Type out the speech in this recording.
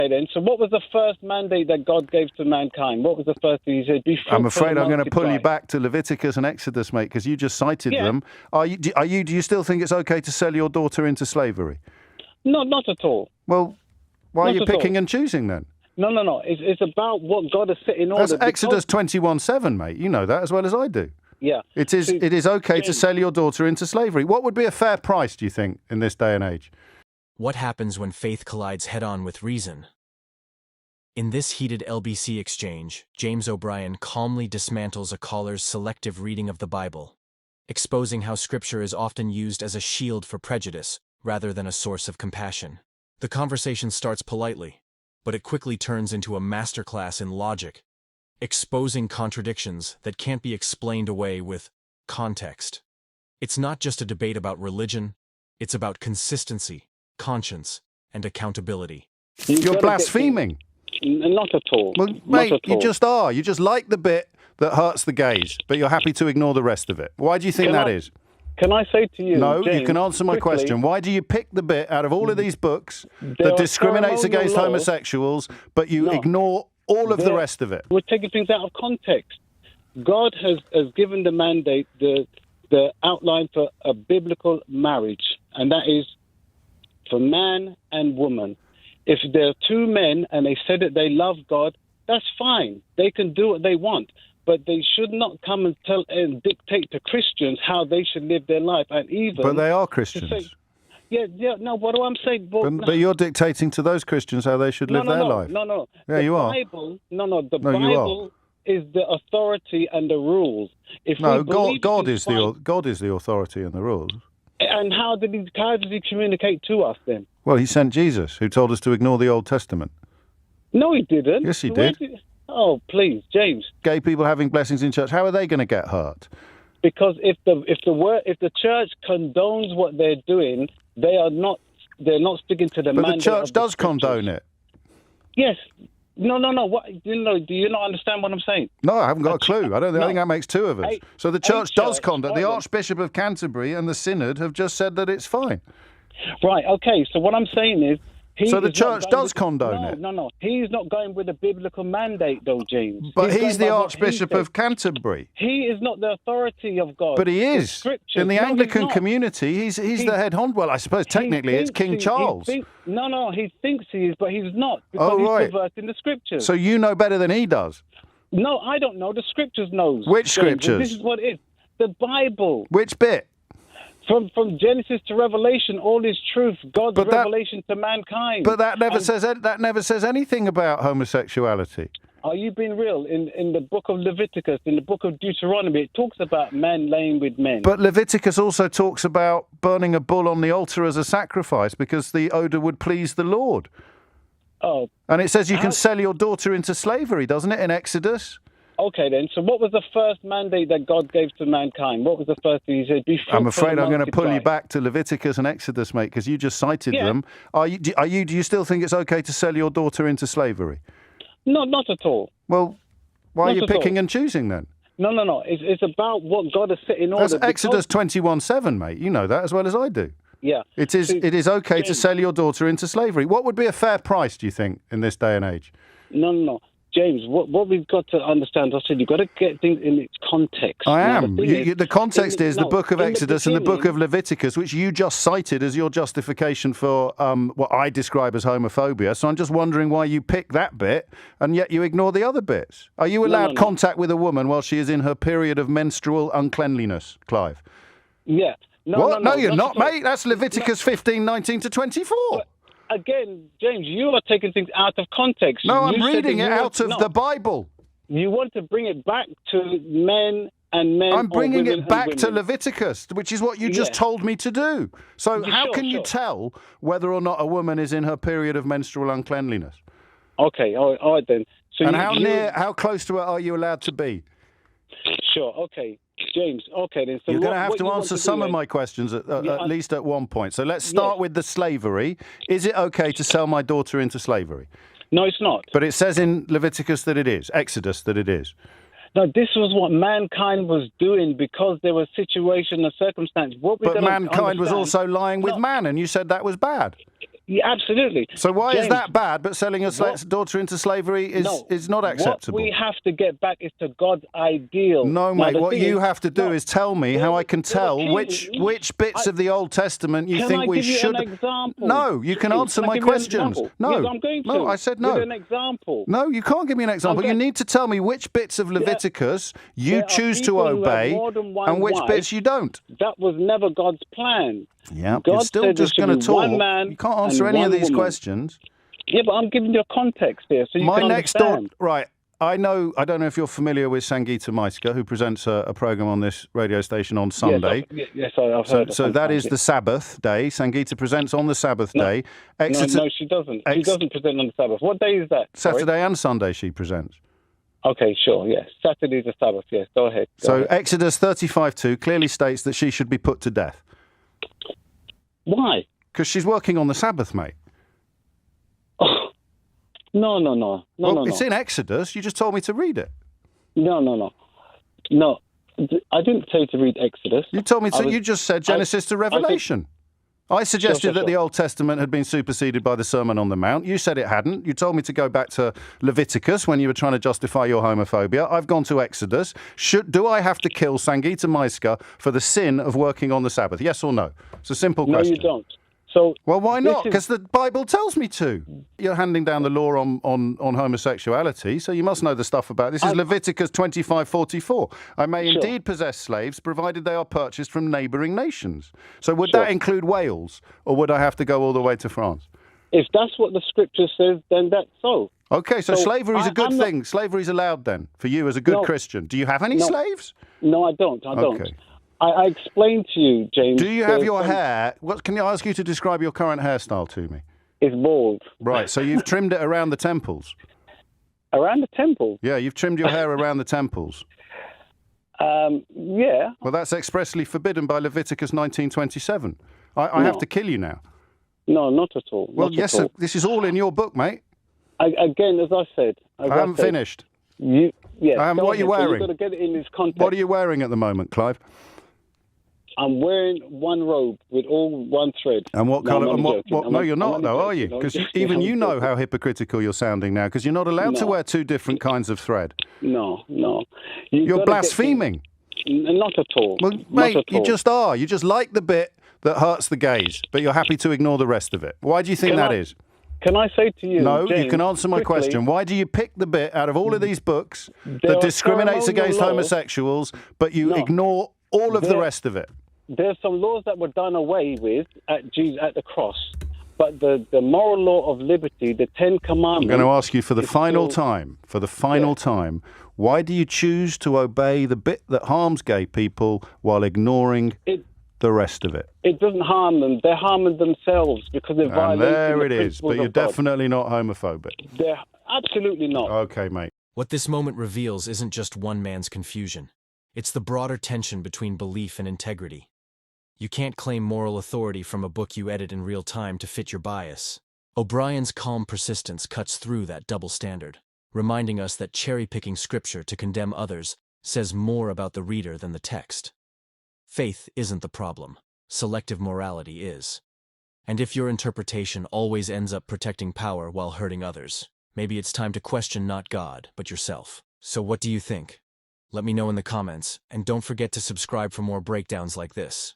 Okay, then. So what was the first mandate that God gave to mankind? What was the first thing he said? Be fruitful I'm afraid and I'm going to pull you multiply. back to Leviticus and Exodus, mate, because you just cited Yeah. them. Do you still think it's okay to sell your daughter into slavery? No, not at all. Well, why are Not you at all. picking and choosing then? No. It's about what God has set in order. That's Exodus 21:7, mate. You know that as well as I do. Yeah. It is okay to James, sell your daughter into slavery. What would be a fair price, do you think, in this day and age? What happens when faith collides head-on with reason? In this heated LBC exchange, James O'Brien calmly dismantles a caller's selective reading of the Bible, exposing how Scripture is often used as a shield for prejudice rather than a source of compassion. The conversation starts politely, but it quickly turns into a masterclass in logic, exposing contradictions that can't be explained away with context. It's not just a debate about religion, it's about consistency, conscience, and accountability. You're blaspheming. Not at all. Well, Not mate, at you all. just are. You just like the bit that hurts the gays, but you're happy to ignore the rest of it. Why do you think that is? Can I say to you, No, James, you can answer my quickly, question. Why do you pick the bit out of all of these books There that are discriminates ceremonial against laws. homosexuals, but you No. ignore all of the There- rest of it? We're taking things out of context. God has given the mandate, the outline for a biblical marriage, and that is for man and woman. If there are two men and they say that they love God, that's fine. They can do what they want. But they should not come and tell and dictate to Christians how they should live their life. And even But they are to Christians. say, no. What do I'm saying? But you're dictating to those Christians how they should live their life. No. Yeah, the you are. Bible, the No, you are. Bible is the authority and the rules. If No, we believe God it is the authority and the rules. And how does he communicate to us then? Well, he sent Jesus, who told us to ignore the Old Testament. No, he didn't. Yes, he Where did. Oh, please, James. Gay people having blessings in church, how are they going to get hurt? Because if the church condones what they're doing, they're not sticking to the But mandate the church of the does scriptures. condone it. Yes. No. What? Do you not understand what I'm saying? No, I haven't got a clue. I think that makes two of us. So the church does condone. The Archbishop of Canterbury and the Synod have just said that it's fine. Right. Okay. So what I'm saying is, So the church does condone it. No. He's not going with the biblical mandate, though, James. But he's going the by what Archbishop he of Canterbury. He is not the authority of God. But he The is. scriptures. In the No, he's Anglican not. community, he's the head honcho. Well, I suppose technically it's King Charles. He thinks he is, but he's not, because Oh, right. he's perverting the scriptures. So you know better than he does. No, I don't know. The scriptures knows. Which James, scriptures? This is what it is. The Bible. Which bit? From Genesis to Revelation, all is truth. God's But that- revelation to mankind. But that never says anything about homosexuality. Are you being real? In the book of Leviticus, in the book of Deuteronomy, it talks about men laying with men. But Leviticus also talks about burning a bull on the altar as a sacrifice because the odour would please the Lord. Oh, And it says you can sell your daughter into slavery, doesn't it, in Exodus? okay then. So what was the first mandate that God gave to mankind? What was the first thing he said? Be fruitful I'm afraid and I'm going to pull you multiply. back to Leviticus and Exodus, mate, because you just cited Yeah. them. Do you still think it's okay to sell your daughter into slavery? No, not at all. Well, why are Not you at all. picking and choosing then? No. It's about what God has set in order. That's Exodus 21:7, mate. You know that as well as I do. Yeah. It is okay to James, sell your daughter into slavery. What would be a fair price, do you think, in this day and age? No. James, what we've got to understand, I said, you've got to get things in its context. I Now, am. the thing is, The context is the book of in the Exodus and the book beginning- of Leviticus, which you just cited as your justification for what I describe as homophobia. So I'm just wondering why you pick that bit and yet you ignore the other bits. Are you allowed no. contact with a woman while she is in her period of menstrual uncleanliness, Clive? Yeah. What? No, you're not, at all. mate. That's Leviticus 15:19 to 24. Again, James, you are taking things out of context. No, I'm You said reading that it you out want- of no, the Bible. You want to bring it back to men and men. I'm or bringing women it back and to women. Leviticus, which is what you just Yeah. told me to do. So how Sure, can you sure. tell whether or not a woman is in her period of menstrual uncleanliness? Okay, all right then. So And you, how close to it are you allowed to be? Sure, okay. James, okay then. So You're going to what have you to want answer do some of then- my questions at Yeah, least at one point. So let's start with the slavery. Is it okay to sell my daughter into slavery? No, it's not. But it says in Leviticus that it is, Exodus that it is. No, this was what mankind was doing because there was situation and circumstance. What we But gotta mankind was understand- also lying with No. man, and you said that was bad. Yeah, absolutely. So why is James, that bad, but selling your daughter into slavery is not acceptable? What we have to get back is to God's ideal. No, Now, mate, what you have to do is tell me how I can tell which bits of the Old Testament you think we should... Can I give you an example? No, you can answer my questions. No, yes, I'm going to. No, I said no. Give an example. No, you can't give me an example. You need to tell me which bits of Leviticus you choose to obey and which bits you don't. That was never God's plan. Yeah, God you're still just going to talk. You can't answer any of these questions. Yeah, but I'm giving you a context here, so you can understand. Right. I don't know if you're familiar with Sangeeta Maiska, who presents a program on this radio station on Sunday. Yes, I've heard of So that is the Sabbath day. Sangeeta presents on the Sabbath day. No, she doesn't. She doesn't present on the Sabbath. What day is that? Saturday and Sunday she presents. Okay, sure, yes. Saturday's the Sabbath, yes. Go ahead. Exodus 35:2 clearly states that she should be put to death. Why? Because she's working on the Sabbath, mate. Oh, no. It's in Exodus. You just told me to read it. No. I didn't say to read Exodus. You told me to. You just said Genesis to Revelation. I suggested that the Old Testament had been superseded by the Sermon on the Mount. You said it hadn't. You told me to go back to Leviticus when you were trying to justify your homophobia. I've gone to Exodus. Do I have to kill Sangeeta Maiska for the sin of working on the Sabbath? Yes or no? It's a simple question. No, you don't. So, well, why not? Because the Bible tells me to. You're handing down the law on homosexuality, so you must know the stuff about this. Is Leviticus 25:44. I may indeed possess slaves, provided they are purchased from neighbouring nations. So would that include Wales, or would I have to go all the way to France? If that's what the scripture says, then that's so. Okay, so slavery is a good thing. Slavery's allowed then, for you as a good Christian. Do you have any slaves? No, I don't. Okay. I explained to you, James. Do you have your hair? Can I ask you to describe your current hairstyle to me? It's bald. Right, so you've trimmed it around the temples. Around the temples? Yeah, you've trimmed your hair around the temples. Yeah. Well, that's expressly forbidden by Leviticus 19:27. I have to kill you now. No, not at all. Well, yes, this is all in your book, mate. Again, as I said. I haven't finished. Yes. What are you wearing? So you've got to get it in this context. What are you wearing at the moment, Clive? I'm wearing one robe with all one thread. And what colour? No, you're not, though, are you? Because even you know how hypocritical you're sounding now, because you're not allowed to wear two different kinds of thread. No. You're blaspheming. Not at all. Well, mate, you just are. You just like the bit that hurts the gays, but you're happy to ignore the rest of it. Why do you think that is? Can I say to you, No, James, you can answer my question. Why do you pick the bit out of all of these books that discriminates against homosexuals, but you ignore all of the rest of it? There's some laws that were done away with at the cross, but the moral law of liberty, the 10 Commandments... I'm going to ask you for the final time, why do you choose to obey the bit that harms gay people while ignoring the rest of it? It doesn't harm them. They're harming themselves because they're violating there it is, but you're definitely not homophobic. They're absolutely not. Okay, mate. What this moment reveals isn't just one man's confusion. It's the broader tension between belief and integrity. You can't claim moral authority from a book you edit in real time to fit your bias. O'Brien's calm persistence cuts through that double standard, reminding us that cherry-picking scripture to condemn others says more about the reader than the text. Faith isn't the problem. Selective morality is. And if your interpretation always ends up protecting power while hurting others, maybe it's time to question not God, but yourself. So what do you think? Let me know in the comments, and don't forget to subscribe for more breakdowns like this.